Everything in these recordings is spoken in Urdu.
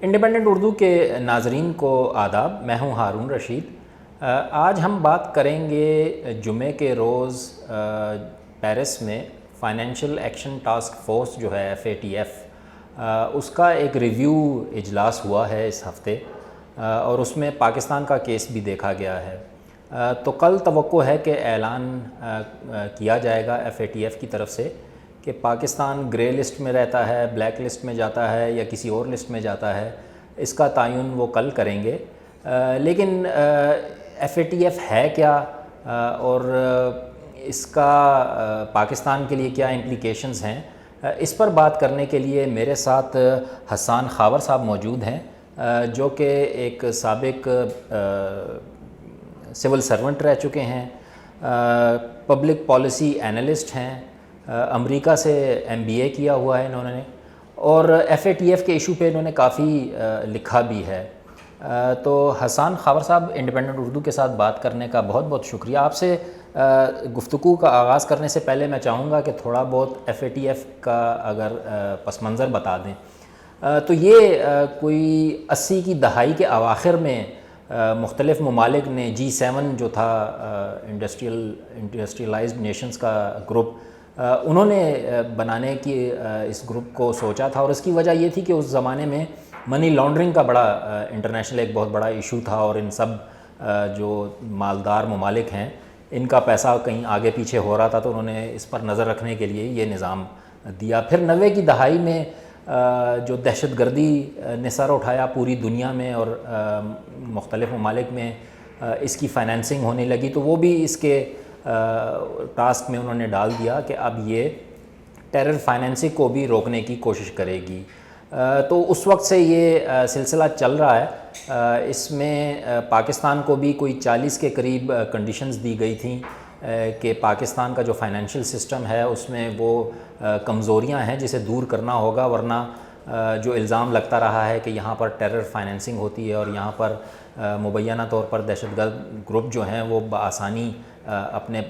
انڈیپینڈنٹ اردو کے ناظرین کو آداب، میں ہوں ہارون رشید۔ آج ہم بات کریں گے جمعے کے روز پیرس میں فائنینشیل ایکشن ٹاسک فورس جو ہے FATF، اس کا ایک ریویو اجلاس ہوا ہے اس ہفتے، اور اس میں پاکستان کا کیس بھی دیکھا گیا ہے۔ تو کل توقع ہے کہ اعلان کیا جائے گا FATF کی طرف سے کہ پاکستان گرے لسٹ میں رہتا ہے، بلیک لسٹ میں جاتا ہے یا کسی اور لسٹ میں جاتا ہے، اس کا تعین وہ کل کریں گے۔ لیکن FATF ہے کیا اور اس کا پاکستان کے لیے کیا امپلیکیشنز ہیں، اس پر بات کرنے کے لیے میرے ساتھ حسان خاور صاحب موجود ہیں، جو کہ ایک سابق سول سرونٹ رہ چکے ہیں، پبلک پالیسی اینالسٹ ہیں، امریکہ سے MBA کیا ہوا ہے انہوں نے، اور FATF کے ایشو پہ انہوں نے کافی لکھا بھی ہے۔ تو حسان خاور صاحب، انڈیپینڈنٹ اردو کے ساتھ بات کرنے کا بہت بہت شکریہ۔ آپ سے گفتگو کا آغاز کرنے سے پہلے میں چاہوں گا کہ تھوڑا بہت FATF کا اگر پس منظر بتا دیں۔ تو یہ کوئی 80 کی دہائی کے اواخر میں مختلف ممالک نے G7 جو تھا انڈسٹریلائزڈ نیشنز کا گروپ، انہوں نے بنانے کی اس گروپ کو سوچا تھا، اور اس کی وجہ یہ تھی کہ اس زمانے میں منی لانڈرنگ کا بڑا انٹرنیشنل ایک بہت بڑا ایشو تھا، اور ان سب جو مالدار ممالک ہیں ان کا پیسہ کہیں آگے پیچھے ہو رہا تھا، تو انہوں نے اس پر نظر رکھنے کے لیے یہ نظام دیا۔ پھر 90 کی دہائی میں جو دہشت گردی نے سر اٹھایا پوری دنیا میں اور مختلف ممالک میں اس کی فائنینسنگ ہونے لگی، تو وہ بھی اس کے ٹاسک میں انہوں نے ڈال دیا کہ اب یہ ٹیرر فائنینسنگ کو بھی روکنے کی کوشش کرے گی۔ تو اس وقت سے یہ سلسلہ چل رہا ہے۔ اس میں پاکستان کو بھی کوئی 40 کے قریب کنڈیشنز دی گئی تھیں کہ پاکستان کا جو فائنینشیل سسٹم ہے اس میں وہ کمزوریاں ہیں جسے دور کرنا ہوگا، ورنہ جو الزام لگتا رہا ہے کہ یہاں پر ٹیرر فائنینسنگ ہوتی ہے اور یہاں پر مبینہ طور پر دہشت گرد گروپ جو ہیں وہ بآسانی اپنے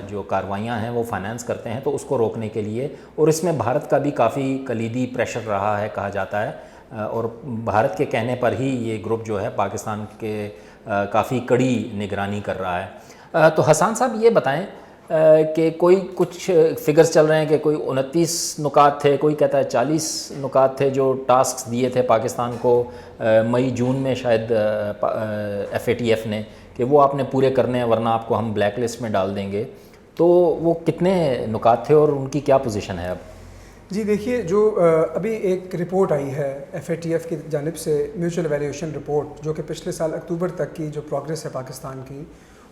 جو کاروائیاں ہیں وہ فائنانس کرتے ہیں، تو اس کو روکنے کے لیے، اور اس میں بھارت کا بھی کافی کلیدی پریشر رہا ہے کہا جاتا ہے، اور بھارت کے کہنے پر ہی یہ گروپ جو ہے پاکستان کے کافی کڑی نگرانی کر رہا ہے۔ تو حسان صاحب یہ بتائیں کہ کوئی کچھ فگرز چل رہے ہیں کہ کوئی 29 نکات تھے، کوئی کہتا ہے 40 نکات تھے جو ٹاسکس دیے تھے پاکستان کو مئی جون میں شاید FATF نے، کہ وہ آپ نے پورے کرنے ہیں ورنہ آپ کو ہم بلیک لسٹ میں ڈال دیں گے۔ تو وہ کتنے نکات تھے اور ان کی کیا پوزیشن ہے اب؟ جی دیکھیے، جو ابھی ایک رپورٹ آئی ہے FATF کی جانب سے، میوچل ایویلیوشن رپورٹ، جو کہ پچھلے سال اکتوبر تک کی جو پروگریس ہے پاکستان کی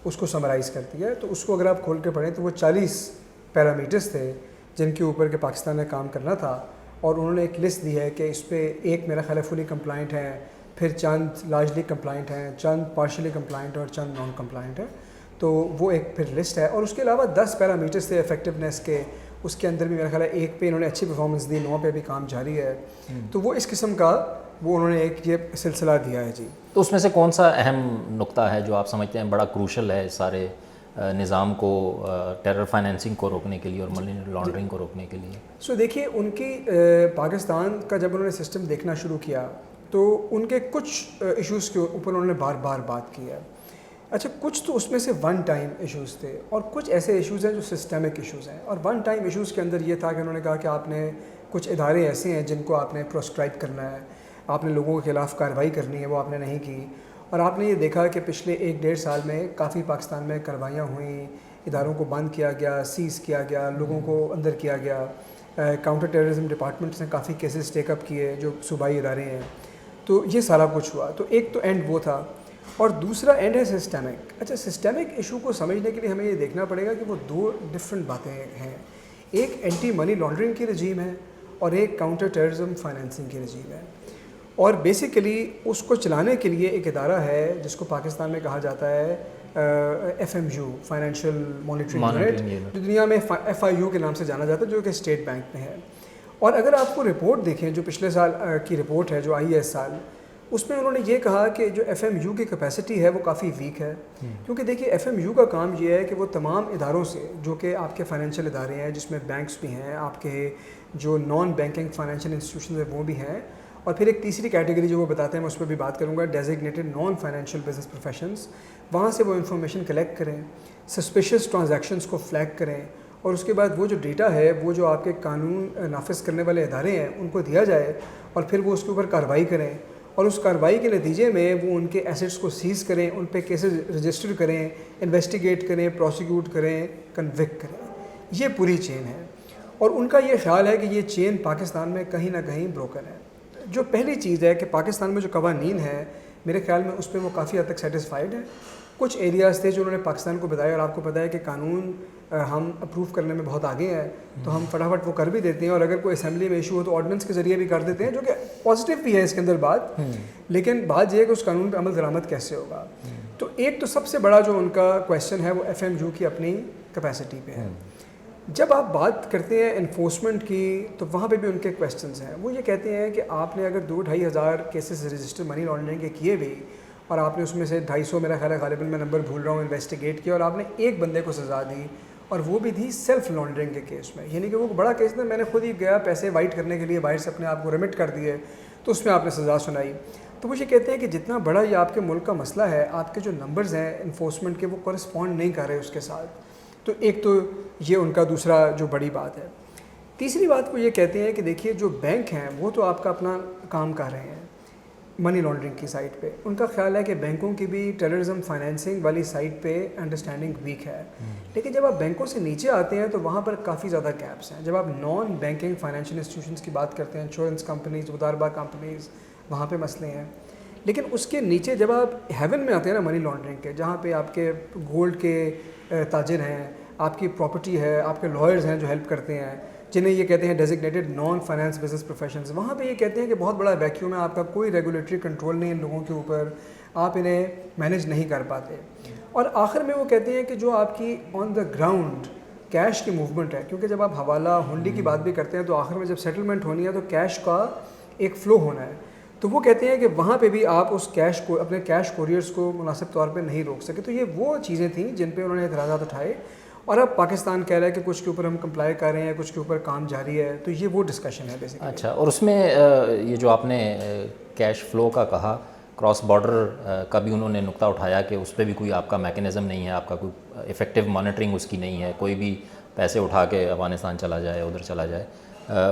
اس کو سمرائز کرتی ہے، تو اس کو اگر آپ کھول کے پڑھیں تو وہ 40 پیرامیٹرز تھے جن کے اوپر کہ پاکستان نے کام کرنا تھا، اور انہوں نے ایک لسٹ دی ہے کہ اس پہ ایک میرا خیال ہے فلی کمپلائنٹ ہے، پھر چند لارجلی کمپلائنٹ ہیں، چند پارشلی کمپلائنٹ اور چند نان کمپلائنٹ ہیں، تو وہ ایک پھر لسٹ ہے۔ اور اس کے علاوہ 10 پیرامیٹرز تھے ایفیکٹونیس کے، اس کے اندر بھی میرا خیال ہے ایک پہ انہوں نے اچھی پرفارمنس دی، 9 پہ بھی کام جاری ہے، تو وہ اس قسم کا وہ انہوں نے ایک یہ سلسلہ دیا ہے۔ جی، تو اس میں سے کون سا اہم نقطہ ہے جو آپ سمجھتے ہیں بڑا کروشل ہے سارے نظام کو ٹیرر فائنینسنگ کو روکنے کے لیے اور منی لانڈرنگ کو روکنے کے لیے؟ سو دیکھیے، ان کی پاکستان کا جب انہوں نے سسٹم دیکھنا شروع کیا تو ان کے کچھ ایشوز کے اوپر انہوں نے بار بار بات کی ہے۔ اچھا، کچھ تو اس میں سے ون ٹائم ایشوز تھے، اور کچھ ایسے ایشوز ہیں جو سسٹمک ایشوز ہیں۔ اور ون ٹائم ایشوز کے اندر یہ تھا کہ انہوں نے کہا کہ آپ نے کچھ ادارے ایسے ہیں جن کو آپ نے پروسکرائب کرنا ہے، آپ نے لوگوں کے خلاف کارروائی کرنی ہے، وہ آپ نے نہیں کی۔ اور آپ نے یہ دیکھا کہ پچھلے 1-1.5 سال میں کافی پاکستان میں کارروائیاں ہوئیں، اداروں کو بند کیا گیا، سیز کیا گیا، لوگوں کو اندر کیا گیا، کاؤنٹر ٹیررزم ڈپارٹمنٹس نے کافی کیسز ٹیک اپ کیے جو صوبائی ادارے ہیں، تو یہ سارا کچھ ہوا۔ تو ایک تو اینڈ وہ تھا، اور دوسرا اینڈ ہے سسٹمک۔ اچھا، سسٹمک ایشو کو سمجھنے کے لیے ہمیں یہ دیکھنا پڑے گا کہ وہ 2 ڈفرینٹ باتیں ہیں، ایک اینٹی منی لانڈرنگ کی رجیم ہے اور ایک کاؤنٹر ٹیررزم فائنینسنگ کی رجیم ہے۔ اور بیسیکلی اس کو چلانے کے لیے ایک ادارہ ہے جس کو پاکستان میں کہا جاتا ہے FMU، فائنینشیل مانیٹرنگ یونٹ، جو دنیا میں FIU کے نام سے جانا جاتا ہے، جو کہ اسٹیٹ بینک میں ہے۔ اور اگر آپ کو رپورٹ دیکھیں جو پچھلے سال کی رپورٹ ہے جو آئی ہے اس سال، اس میں انہوں نے یہ کہا کہ جو FMU کی کیپیسٹی ہے وہ کافی ویک ہے، کیونکہ دیکھیے FMU کا کام یہ ہے کہ وہ تمام اداروں سے، جو کہ آپ کے فائنینشیل ادارے ہیں جس میں بینکس بھی ہیں، آپ کے جو نان بینکنگ فائنینشیل انسٹیٹیوشنز ہیں وہ بھی ہیں، اور پھر ایک تیسری کیٹیگری جو وہ بتاتے ہیں میں اس پہ بھی بات کروں گا, designated non financial business professions. وہاں سے وہ انفارمیشن کلیکٹ کریں, سسپیشیس ٹرانزیکشنز کو فلیگ کریں, اور اس کے بعد وہ جو ڈیٹا ہے وہ جو آپ کے قانون نافذ کرنے والے ادارے ہیں ان کو دیا جائے, اور پھر وہ اس کے اوپر کارروائی کریں, اور اس کارروائی کے نتیجے میں وہ ان کے ایسٹس کو سیز کریں, ان پہ کیسز رجسٹر کریں, انویسٹیگیٹ کریں, پروسیکیوٹ کریں, کنوکٹ کریں. یہ پوری چین ہے, اور ان کا یہ خیال ہے کہ یہ چین پاکستان میں کہیں نہ کہیں بروکن ہے. جو پہلی چیز ہے کہ پاکستان میں جو قوانین ہیں میرے خیال میں اس پہ وہ کافی حد تک سیٹسفائیڈ ہیں. کچھ ایریاز تھے جو انہوں نے پاکستان کو بتایا, اور آپ کو پتہ ہے کہ قانون ہم اپروو کرنے میں بہت آگے ہیں, تو ہم فٹافٹ وہ کر بھی دیتے ہیں, اور اگر کوئی اسمبلی میں ایشو ہو تو آرڈیننس کے ذریعے بھی کر دیتے ہیں, جو کہ پازیٹیو بھی ہے اس کے اندر بات. لیکن بات یہ ہے کہ اس قانون پہ عمل درآمد کیسے ہوگا. تو ایک تو سب سے بڑا جو ان کا کویشچن ہے وہ FMU کی اپنی کیپیسٹی پہ ہے. جب آپ بات کرتے ہیں انفورسمنٹ کی تو وہاں پہ بھی ان کے کویشچنز ہیں. وہ یہ کہتے ہیں کہ آپ نے اگر 2-2.5 ہزار کیسز رجسٹر منی لانڈرنگ کے کیے بھی, اور آپ نے اس میں سے 250 میرا خیال ہے غالباً میں نمبر بھول رہا ہوں انویسٹیگیٹ کیا, اور آپ نے ایک بندے کو سزا دی, اور وہ بھی تھی سیلف لانڈرنگ کے کیس میں, یعنی کہ وہ بڑا کیس تھا, میں نے خود ہی گیا پیسے وائٹ کرنے کے لیے باہر سے اپنے آپ کو ریمٹ کر دیے, تو اس میں آپ نے سزا سنائی. تو وہ یہ کہتے ہیں کہ جتنا بڑا یہ آپ کے ملک کا مسئلہ ہے, آپ کے جو نمبرز ہیں انفورسمنٹ کے وہ کورسپونڈ نہیں کر رہے اس کے ساتھ. تو ایک تو یہ ان کا دوسرا جو بڑی بات ہے. تیسری بات کو یہ کہتے ہیں کہ دیکھیے جو بینک ہیں وہ تو آپ کا اپنا کام کر رہے ہیں منی لانڈرنگ کی سائٹ پہ. ان کا خیال ہے کہ بینکوں کی بھی ٹیررزم فائنینسنگ والی سائٹ پہ انڈرسٹینڈنگ ویک ہے, لیکن جب آپ بینکوں سے نیچے آتے ہیں تو وہاں پر کافی زیادہ گیپس ہیں. جب آپ نان بینکنگ فائنینشیل انسٹیٹیوشنس کی بات کرتے ہیں, انشورنس کمپنیز, مداربہ کمپنیز, وہاں پہ مسئلے ہیں. لیکن اس کے نیچے جب آپ ہیون میں آتے ہیں نا منی لانڈرنگ کے, جہاں پہ آپ کے گولڈ کے تاجر ہیں, آپ کی پراپرٹی ہے, آپ کے لائرز ہیں جو ہیلپ کرتے ہیں, جنہیں یہ کہتے ہیں designated naan finance business professions, وہاں پہ یہ کہتے ہیں کہ بہت بڑا ویکیوم ہے, آپ کا کوئی ریگولیٹری کنٹرول نہیں ان لوگوں کے اوپر, آپ انہیں مینیج نہیں کر پاتے. اور آخر میں وہ کہتے ہیں کہ جو آپ کی آن دا گراؤنڈ کیش کی موومنٹ ہے, کیونکہ جب آپ حوالہ ہنڈی کی بات بھی کرتے ہیں تو آخر میں جب سیٹلمنٹ ہونی ہے تو کیش کا ایک فلو ہونا ہے, تو وہ کہتے ہیں کہ وہاں پہ بھی آپ اس کیش کو, اپنے کیش کوریئرز کو مناسب طور پہ نہیں روک سکے. تو یہ وہ چیزیں تھیں جن پہ انہوں نے اعتراضات اٹھائے, اور اب پاکستان کہہ رہا ہے کہ کچھ کے اوپر ہم کمپلائی کر رہے ہیں, کچھ کے اوپر کام جاری ہے. تو یہ وہ ڈسکشن ہے بیسیکلی. اچھا, اور اس میں یہ جو آپ نے کیش فلو کا کہا, کراس بارڈر کا بھی انہوں نے نقطہ اٹھایا کہ اس پہ بھی کوئی آپ کا میکینزم نہیں ہے, آپ کا کوئی افیکٹو مانیٹرنگ اس کی نہیں ہے, کوئی بھی پیسے اٹھا کے افغانستان چلا جائے, ادھر چلا جائے,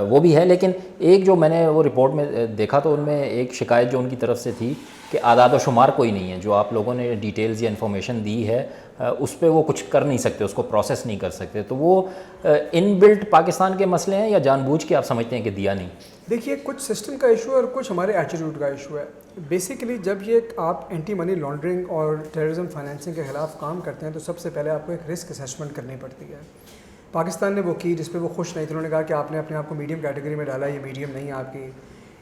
وہ بھی ہے. لیکن ایک جو میں نے وہ رپورٹ میں دیکھا تو ان میں ایک شکایت جو ان کی طرف سے تھی کہ اعداد و شمار کوئی نہیں ہے, جو آپ لوگوں نے ڈیٹیلز یا انفارمیشن دی ہے اس پہ وہ کچھ کر نہیں سکتے, اس کو پروسیس نہیں کر سکتے. تو وہ ان بلٹ پاکستان کے مسئلے ہیں یا جان بوجھ کے آپ سمجھتے ہیں کہ دیا نہیں؟ دیکھیے کچھ سسٹم کا ایشو ہے اور کچھ ہمارے ایٹیٹیوڈ کا ایشو ہے. بیسیکلی جب یہ آپ اینٹی منی لانڈرنگ اور ٹیررزم فائنینسنگ کے خلاف کام کرتے ہیں تو سب سے پہلے آپ کو ایک رسک اسیسمنٹ کرنی پڑتی ہے. پاکستان نے وہ کی جس پہ وہ خوش نہیں تھے, انہوں نے کہا کہ آپ نے اپنے آپ کو میڈیم کیٹیگری میں ڈالا, یہ میڈیم نہیں ہے آپ کی.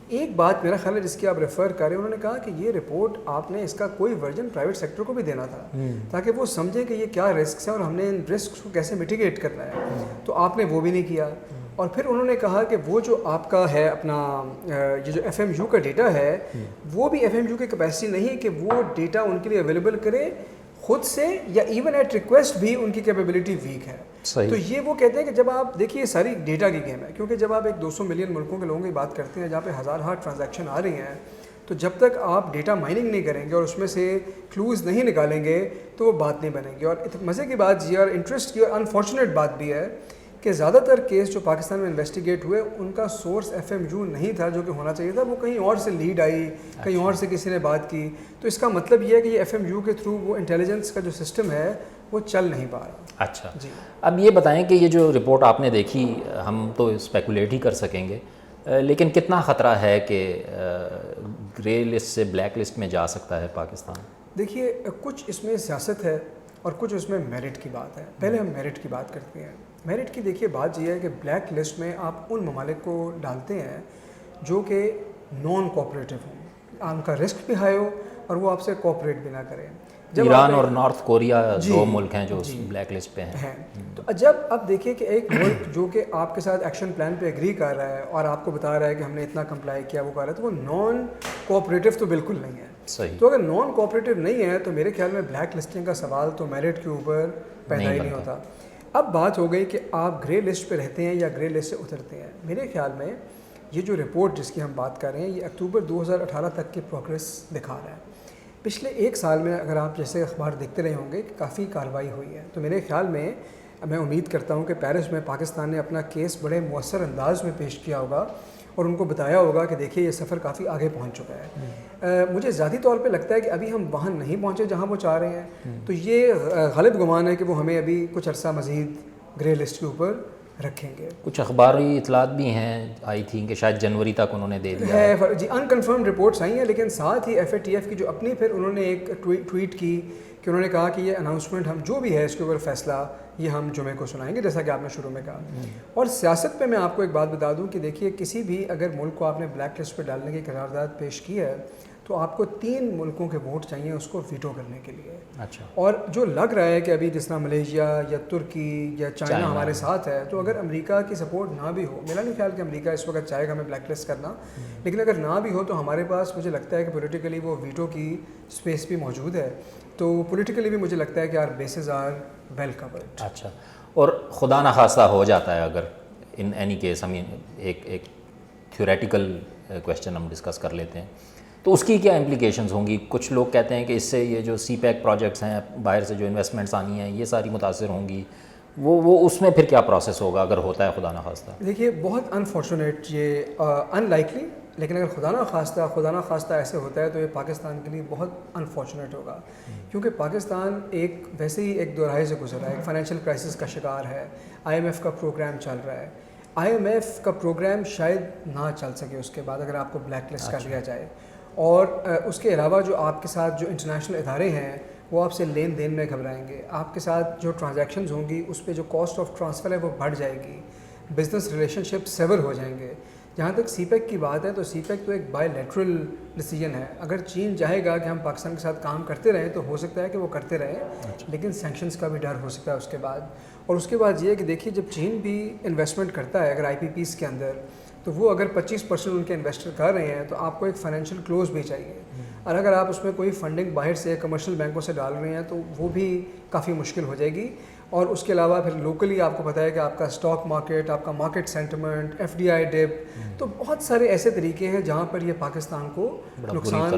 ایک بات میرا خیال ہے جس کی آپ ریفر کر رہے ہیں, انہوں نے کہا کہ یہ رپورٹ آپ نے اس کا کوئی ورژن پرائیویٹ سیکٹر کو بھی دینا تھا تاکہ وہ سمجھیں کہ یہ کیا رسکس ہیں اور ہم نے ان رسکس کو کیسے میٹیگیٹ کرنا ہے. تو آپ نے وہ بھی نہیں کیا. اور پھر انہوں نے کہا کہ وہ جو آپ کا ہے اپنا یہ جو FMU کا ڈیٹا ہے وہ بھی FMU کی کیپیسٹی نہیں ہے کہ وہ ڈیٹا ان کے لیے اویلیبل کرے خود سے, یا ایون ایٹ ریکویسٹ بھی ان کی کیپیبلٹی ویک ہے. تو یہ وہ کہتے ہیں کہ جب آپ دیکھیے ساری ڈیٹا کی گیم ہے, کیونکہ جب آپ ایک 200 ملین ملکوں کے لوگوں کی بات کرتے ہیں جہاں پہ ہزار ٹرانزیکشن آ رہی ہیں, تو جب تک آپ ڈیٹا مائننگ نہیں کریں گے اور اس میں سے کلوز نہیں نکالیں گے تو وہ بات نہیں بنے گی. اور مزے کی بات یہ اور انٹرسٹ کی اور انفارچونیٹ بات بھی ہے کہ زیادہ تر کیس جو پاکستان میں انویسٹیگیٹ ہوئے ان کا سورس FMU نہیں تھا جو کہ ہونا چاہیے تھا, وہ کہیں اور سے لیڈ آئی, کہیں اور سے کسی نے بات کی. تو اس کا مطلب یہ ہے کہ یہ FMU کے تھرو وہ انٹیلیجنس کا جو سسٹم ہے وہ چل نہیں پا رہا. اچھا جی, اب یہ بتائیں کہ یہ جو رپورٹ آپ نے دیکھی, ہم تو اسپیکولیٹ ہی کر سکیں گے, لیکن کتنا خطرہ ہے کہ گرے لسٹ سے بلیک لسٹ میں جا سکتا ہے پاکستان؟ دیکھیے کچھ اس میں سیاست ہے اور کچھ اس میں میرٹ کی بات ہے. پہلے ہم میرٹ کی بات کرتے ہیں. میرٹ کی دیکھیے بات یہ ہے کہ بلیک لسٹ میں آپ ان ممالک کو ڈالتے ہیں جو کہ نان کوآپریٹو ہوں, ان کا رسک بھی ہائی ہو اور وہ آپ سے کوآپریٹ بھی نہ کریں. ایران اور نارتھ کوریا دو ملک ہیں جو بلیک لسٹ پہ ہیں. تو جب اب دیکھیے کہ ایک ملک جو کہ آپ کے ساتھ ایکشن پلان پہ ایگری کر رہا ہے اور آپ کو بتا رہا ہے کہ ہم نے اتنا کمپلائی کیا, وہ کر رہا ہے, تو وہ نان کوآپریٹو تو بالکل نہیں ہے. صحیح. تو اگر نان کوآپریٹو نہیں ہے تو میرے خیال میں بلیک لسٹنگ کا سوال تو میرٹ کے اوپر پیدا ہی نہیں ہوتا. اب بات ہو گئی کہ آپ گرے لسٹ پہ رہتے ہیں یا گرے لسٹ سے اترتے ہیں. میرے خیال میں یہ جو رپورٹ جس کی ہم بات کر رہے ہیں یہ اکتوبر 2018 تک کی پروگریس دکھا رہا ہے. پچھلے ایک سال میں اگر آپ جیسے اخبار دیکھتے رہے ہوں گے کہ کافی کارروائی ہوئی ہے. تو میرے خیال میں امید کرتا ہوں کہ پیرس میں پاکستان نے اپنا کیس بڑے مؤثر انداز میں پیش کیا ہوگا اور ان کو بتایا ہوگا کہ دیکھیے یہ سفر کافی آگے پہنچ چکا ہے. مجھے ذاتی طور پہ لگتا ہے کہ ابھی ہم وہاں نہیں پہنچے جہاں وہ چاہ رہے ہیں. تو یہ غالب گمان ہے کہ وہ ہمیں ابھی کچھ عرصہ مزید گرے لسٹ کے اوپر رکھیں گے. کچھ اخباری اطلاعات بھی ہیں آئی تھیں کہ شاید جنوری تک انہوں نے دے دیا ہے جی. انکنفرم رپورٹس آئی ہیں لیکن ساتھ ہی FATF کی جو اپنی پھر انہوں نے ایک ٹویٹ کی کہ انہوں نے کہا کہ یہ اناؤنسمنٹ ہم جو بھی ہے اس کے اوپر فیصلہ یہ ہم جمعے کو سنائیں گے جیسا کہ آپ نے شروع میں کہا. اور سیاست پہ میں آپ کو ایک بات بتا دوں کہ دیکھیے کسی بھی اگر ملک کو آپ نے بلیک لسٹ پہ ڈالنے کی قرارداد پیش کی ہے تو آپ کو 3 ملکوں کے ووٹ چاہیے اس کو ویٹو کرنے کے لیے. اچھا. اور جو لگ رہا ہے کہ ابھی جس طرح ملیشیا یا ترکی یا چائنا ہمارے ساتھ ہے تو اگر امریکہ کی سپورٹ نہ بھی ہو, میرا نہیں خیال کہ امریکہ اس وقت چاہے گا ہمیں بلیک لسٹ کرنا, لیکن اگر نہ بھی ہو تو ہمارے پاس مجھے لگتا ہے کہ پولیٹیکلی وہ ویٹو کی اسپیس بھی موجود ہے. تو پولیٹیکلی بھی مجھے لگتا ہے کہ آر بیسز آر ویل کورڈ. اچھا. اور خدا نخواستہ ہو جاتا ہے اگر ان اینی کیس ہم ایک تھیوریٹیکل کویشچن ہم ڈسکس کر لیتے ہیں تو اس کی کیا امپلیکیشنز ہوں گی؟ کچھ لوگ کہتے ہیں کہ اس سے یہ جو CPEC پروجیکٹس ہیں باہر سے جو انویسٹمنٹس آنی ہیں یہ ساری متاثر ہوں گی. وہ اس میں پھر کیا پروسیس ہوگا اگر ہوتا ہے خدا نخواستہ؟ دیکھیے بہت انفارچونیٹ, یہ ان لائکلی, لیکن اگر خدا نہ خواستہ ایسے ہوتا ہے تو یہ پاکستان کے لیے بہت انفارچونیٹ ہوگا. کیونکہ پاکستان ویسے ہی ایک دورائے سے گزرا ہے, ایک فائنینشیل کرائسس کا شکار ہے. IMF کا پروگرام چل رہا ہے. IMF کا پروگرام شاید نہ چل سکے اس کے بعد اگر آپ کو بلیک لسٹ کر لیا جائے. اور اس کے علاوہ جو آپ کے ساتھ جو انٹرنیشنل ادارے ہیں وہ آپ سے لین دین میں گھبرائیں گے. آپ کے ساتھ جو ٹرانزیکشنز ہوں گی اس پہ جو کاسٹ آف ٹرانسفر ہے وہ بڑھ جائے گی. بزنس ریلیشن شپ سیور ہو جائیں گے. جہاں تک CPEC کی بات ہے تو CPEC تو ایک بائی لیٹرل ڈیسیجن ہے. اگر چین چاہے گا کہ ہم پاکستان کے ساتھ کام کرتے رہیں تو ہو سکتا ہے کہ وہ کرتے رہیں, لیکن سینکشنز کا بھی ڈر ہو سکتا ہے اس کے بعد. اور اس کے بعد یہ کہ دیکھیے جب چین بھی انویسٹمنٹ کرتا ہے اگر IPPs کے اندر تو وہ اگر 25% ان کے انویسٹر کر رہے ہیں تو آپ کو ایک فائنینشیل کلوز بھی چاہیے. اور اگر آپ اس میں کوئی فنڈنگ باہر سے کمرشل بینکوں سے ڈال رہے ہیں تو وہ بھی کافی مشکل ہو جائے گی. اور اس کے علاوہ پھر لوکلی آپ کو پتہ ہے کہ آپ کا اسٹاک مارکیٹ, آپ کا مارکیٹ سینٹیمنٹ, FDI ڈپ, تو بہت سارے ایسے طریقے ہیں جہاں پر یہ پاکستان کو نقصان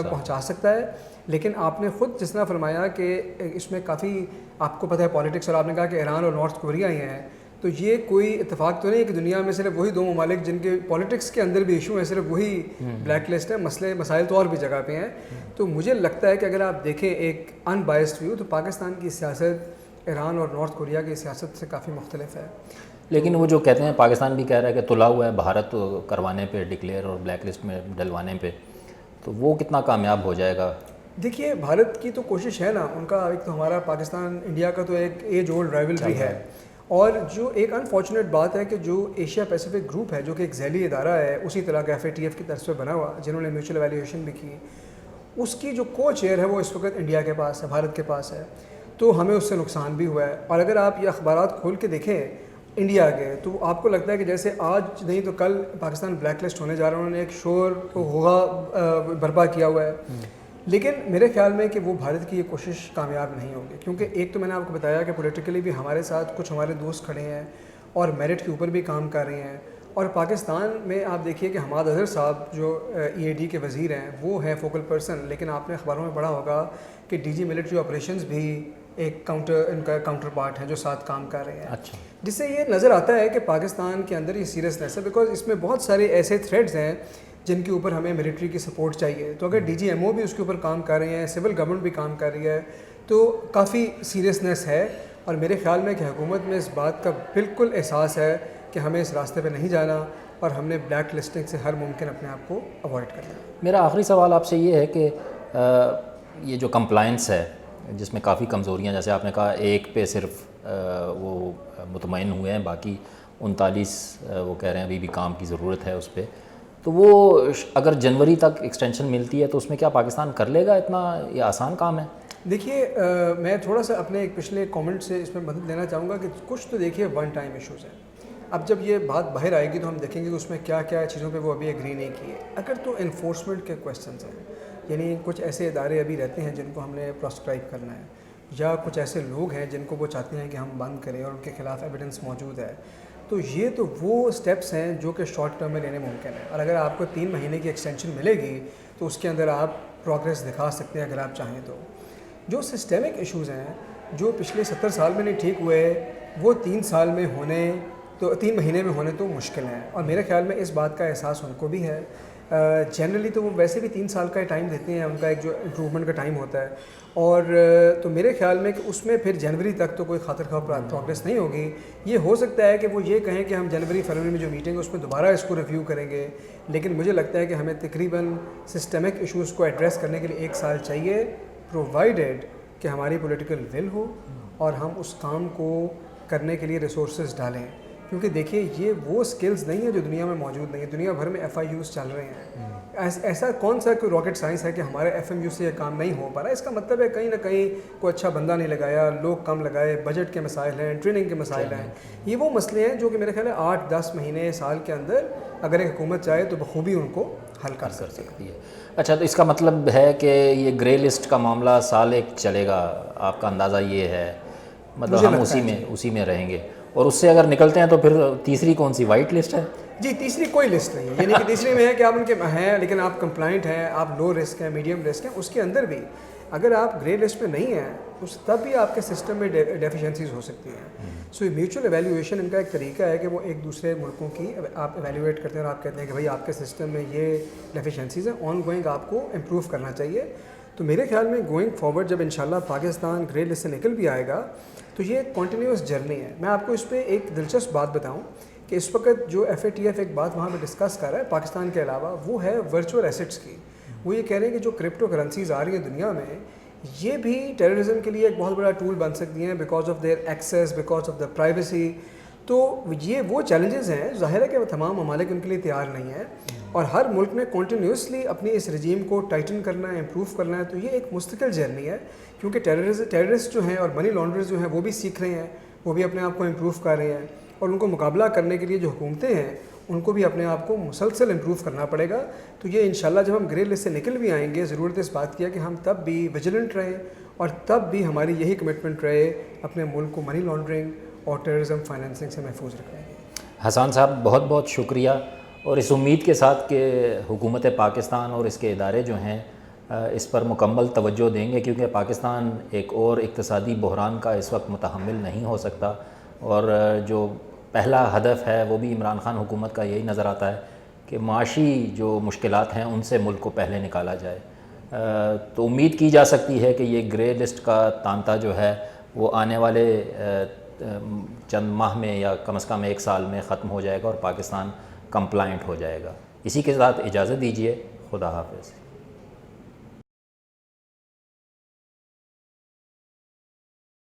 پہنچا سکتا ہے. لیکن آپ نے خود جس طرح فرمایا کہ اس میں کافی آپ کو پتہ ہے پالیٹکس, اور آپ نے کہا کہ ایران اور نارتھ کوریا ہی ہیں, تو یہ کوئی اتفاق تو نہیں کہ دنیا میں صرف وہی 2 ممالک جن کے پالیٹکس کے اندر بھی ایشو ہیں صرف وہی بلیک لسٹ ہے. مسائل تو اور بھی جگہ پہ ہیں. تو مجھے لگتا ہے کہ اگر آپ دیکھیں ایک ان بائسڈ ویو تو پاکستان کی سیاست ایران اور نارتھ کوریا کی سیاست سے کافی مختلف ہے. لیکن وہ جو کہتے ہیں پاکستان بھی کہہ رہا ہے کہ تلا ہوا ہے بھارت کروانے پہ ڈکلیئر اور بلیک لسٹ میں ڈلوانے پہ, تو وہ کتنا کامیاب ہو جائے گا؟ دیکھیے بھارت کی تو کوشش ہے نا, ان کا ایک تو ہمارا پاکستان انڈیا کا تو ایک ایج اولڈ رائیولری ہے. اور جو ایک انفارچونیٹ بات ہے کہ جو ایشیا پیسیفک گروپ ہے جو کہ ایک ذیلی ادارہ ہے اسی طرح کا FATF کی طرف سے بنا ہوا جنہوں نے میوچل ایویلیویشن بھی کی, اس کی جو کو چیئر ہے وہ اس وقت انڈیا کے پاس ہے, بھارت کے پاس ہے. تو ہمیں اس سے نقصان بھی ہوا ہے. اور اگر آپ یہ اخبارات کھول کے دیکھیں انڈیا کے تو آپ کو لگتا ہے کہ جیسے آج نہیں تو کل پاکستان بلیک لسٹ ہونے جا رہا ہے. انہوں نے ایک شور ہوگا برپا کیا ہوا ہے. لیکن میرے خیال میں کہ وہ بھارت کی یہ کوشش کامیاب نہیں ہوگی, کیونکہ ایک تو میں نے آپ کو بتایا کہ پولیٹیکلی بھی ہمارے ساتھ کچھ ہمارے دوست کھڑے ہیں اور میرٹ کے اوپر بھی کام کر رہے ہیں. اور پاکستان میں آپ دیکھیے کہ حماد اظہر صاحب جو EAD کے وزیر ہیں وہ ہیں فوکل پرسن, لیکن آپ نے اخباروں میں پڑھا ہوگا کہ DG ملٹری آپریشنز بھی ایک ان کا کاؤنٹر پارٹ ہے جو ساتھ کام کر رہے ہیں. اچھا. جس سے یہ نظر آتا ہے کہ پاکستان کے اندر یہ سیریسنیس ہے, بیکاز اس میں بہت سارے ایسے تھریڈز ہیں جن کے اوپر ہمیں ملٹری کی سپورٹ چاہیے. تو اگر DGMO بھی اس کے اوپر کام کر رہے ہیں, سول گورنمنٹ بھی کام کر رہی ہے, تو کافی سیریسنیس ہے. اور میرے خیال میں کہ حکومت میں اس بات کا بالکل احساس ہے کہ ہمیں اس راستے پہ نہیں جانا اور ہم نے بلیک لسٹنگ سے ہر ممکن اپنے آپ کو اوائڈ کرنا ہے. میرا آخری سوال آپ سے یہ ہے کہ یہ جو کمپلائنس ہے جس میں کافی کمزوریاں, جیسے آپ نے کہا ایک پہ صرف وہ مطمئن ہوئے ہیں, باقی 39 وہ کہہ رہے ہیں ابھی بھی کام کی ضرورت ہے اس پہ, تو وہ اگر جنوری تک ایکسٹینشن ملتی ہے تو اس میں کیا پاکستان کر لے گا؟ اتنا یہ آسان کام ہے؟ دیکھیے میں تھوڑا سا اپنے ایک پچھلے کامنٹ سے اس میں مدد لینا چاہوں گا کہ کچھ تو دیکھیے ون ٹائم ایشوز ہیں. اب جب یہ بات باہر آئے گی تو ہم دیکھیں گے کہ اس میں کیا کیا چیزوں پہ وہ ابھی ایگری نہیں کیے. اگر تو انفورسمنٹ کے کویسچنز ہیں, یعنی کچھ ایسے ادارے ابھی رہتے ہیں جن کو ہم نے پراسکرائب کرنا ہے, یا کچھ ایسے لوگ ہیں جن کو وہ چاہتے ہیں کہ ہم بند کریں اور ان کے خلاف ایویڈنس موجود ہے, تو یہ تو وہ سٹیپس ہیں جو کہ شارٹ ٹرم میں لینے ممکن ہیں، اور اگر آپ کو 3 مہینے کی ایکسٹینشن ملے گی تو اس کے اندر آپ پروگریس دکھا سکتے ہیں اگر آپ چاہیں تو. جو سسٹمک ایشوز ہیں جو پچھلے 70 سال میں نہیں ٹھیک ہوئے وہ 3 سال میں ہونے تو 3 مہینے میں ہونے تو مشکل ہیں، اور میرے خیال میں اس بات کا احساس ان کو بھی ہے. جنرلی تو وہ ویسے بھی 3 سال کا ٹائم دیتے ہیں، ان کا ایک جو امپروومنٹ کا ٹائم ہوتا ہے، اور تو میرے خیال میں کہ اس میں پھر جنوری تک تو کوئی خاطر خواہ پروگریس نہیں ہوگی. یہ ہو سکتا ہے کہ وہ یہ کہیں کہ ہم جنوری فروری میں جو میٹنگ ہے اس میں دوبارہ اس کو ریویو کریں گے، لیکن مجھے لگتا ہے کہ ہمیں تقریباً سسٹمک ایشوز کو ایڈریس کرنے کے لیے 1 سال چاہیے، پرووائڈیڈ کہ ہماری پولیٹیکل ول ہو اور ہم اس کام کو کرنے کے لیے ریسورسز ڈالیں. کیونکہ دیکھیے یہ وہ سکلز نہیں ہیں جو دنیا میں موجود نہیں ہیں، دنیا بھر میں FIUs چل رہے ہیں. ایسا کون سا کوئی راکٹ سائنس ہے کہ ہمارے FMU سے یہ کام نہیں ہو پا رہا ہے؟ اس کا مطلب ہے کہیں نہ کہیں کوئی اچھا بندہ نہیں لگایا، لوگ کم لگائے، بجٹ کے مسائل ہیں، ٹریننگ کے مسائل ہیں. یہ وہ مسئلے ہیں جو کہ میرے خیال ہے 8-10 مہینے سال کے اندر اگر ایک حکومت چاہے تو بخوبی ان کو حل کر سکتی ہے. اچھا، تو اس کا مطلب ہے کہ یہ گرے لسٹ کا معاملہ سال 1 چلے گا، آپ کا اندازہ یہ ہے؟ مطلب ہم اسی میں رہیں گے، اور اس سے اگر نکلتے ہیں تو پھر تیسری کون سی وائٹ لسٹ ہے؟ جی تیسری کوئی لسٹ نہیں ہے، یعنی کہ تیسری میں ہے کہ آپ ان کے ہیں لیکن آپ کمپلائنٹ ہیں، آپ لو رسک ہیں، میڈیم رسک ہیں. اس کے اندر بھی اگر آپ گرے لسٹ میں نہیں ہیں تو تب بھی آپ کے سسٹم میں ڈیفیشنسیز ہو سکتی ہیں. سو یہ میوچل ایویلیویشن ان کا ایک طریقہ ہے کہ وہ ایک دوسرے ملکوں کی آپ ایویلیویٹ کرتے ہیں اور آپ کہتے ہیں کہ بھائی آپ کے سسٹم میں یہ ڈیفیشنسیز ہیں، آن گوئنگ آپ کو امپروو کرنا چاہیے. تو میرے خیال میں گوئنگ فارورڈ جب انشاءاللہ پاکستان گرے لسٹ سے نکل بھی آئے گا تو یہ ایک کنٹینیوس جرنی ہے. میں آپ کو اس پہ ایک دلچسپ بات بتاؤں کہ اس وقت جو FATF ایک بات وہاں پہ ڈسکس کر رہا ہے پاکستان کے علاوہ، وہ ہے ورچوئل ایسٹس کی. وہ یہ کہہ رہے ہیں کہ جو کرپٹو کرنسیز آ رہی ہیں دنیا میں، یہ بھی ٹیررزم کے لیے ایک بہت بڑا ٹول بن سکتی ہیں because of their access, because of the privacy. تو یہ وہ چیلنجز ہیں، ظاہر ہے کہ وہ تمام ممالک ان کے لیے تیار نہیں ہیں، اور ہر ملک نے کنٹینیوسلی اپنی اس رجیم کو ٹائٹن کرنا ہے، امپروو کرنا ہے. تو یہ ایک مستقل جرنی ہے، کیونکہ ٹیررسٹ جو ہیں اور منی لانڈرز جو ہیں وہ بھی سیکھ رہے ہیں، وہ بھی اپنے آپ کو امپروو کر رہے ہیں، اور ان کو مقابلہ کرنے کے لیے جو حکومتیں ہیں ان کو بھی اپنے آپ کو مسلسل امپروو کرنا پڑے گا. تو یہ انشاءاللہ جب ہم گرے لسٹ سے نکل بھی آئیں گے، ضرورت اس بات کی ہے کہ ہم تب بھی ویجیلنٹ رہیں، اور تب بھی ہماری یہی کمٹمنٹ رہے اپنے ملک کو منی لانڈرنگ اور ٹیررزم فائنینسنگ سے محفوظ رکھنے کی. حسان صاحب بہت بہت شکریہ، اور اس امید کے ساتھ کہ حکومت پاکستان اور اس کے ادارے جو ہیں اس پر مکمل توجہ دیں گے، کیونکہ پاکستان ایک اور اقتصادی بحران کا اس وقت متحمل نہیں ہو سکتا، اور جو پہلا ہدف ہے وہ بھی عمران خان حکومت کا یہی نظر آتا ہے کہ معاشی جو مشکلات ہیں ان سے ملک کو پہلے نکالا جائے. تو امید کی جا سکتی ہے کہ یہ گرے لسٹ کا تانتا جو ہے وہ آنے والے چند ماہ میں یا کم از کم 1 سال میں ختم ہو جائے گا اور پاکستان کمپلائنٹ ہو جائے گا. اسی کے ساتھ اجازت دیجیے، خدا حافظ.